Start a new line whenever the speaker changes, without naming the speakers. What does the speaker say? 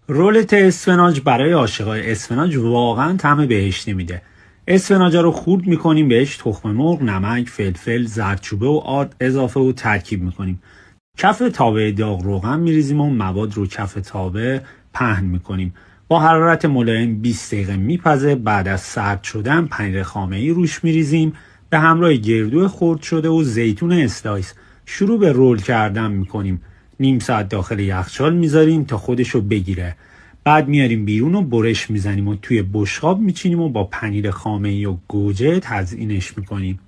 رولت اسفناج برای عاشقای اسفناج واقعا طعم بهشتی میده. اسفناجا رو خورد میکنیم، بهش تخم مرغ، نمک، فلفل، زردچوبه و آرد اضافه و ترکیب میکنیم. کف تاوه داغ روغن میریزیم و مواد رو کف تاوه پهن میکنیم. با حرارت ملایم 20 دقیقه میپزه. بعد از سرد شدن پنیر خامه‌ای روش میریزیم به همراه گردو خرد شده و زیتون اسلایس. شروع به رول کردن میکنیم. نیم ساعت داخل یخچال میذاریم تا خودشو بگیره. بعد میاریم بیرون و برش میزنیم و توی بشقاب میچینیم و با پنیر خامه‌ای و گوجه تزیینش میکنیم.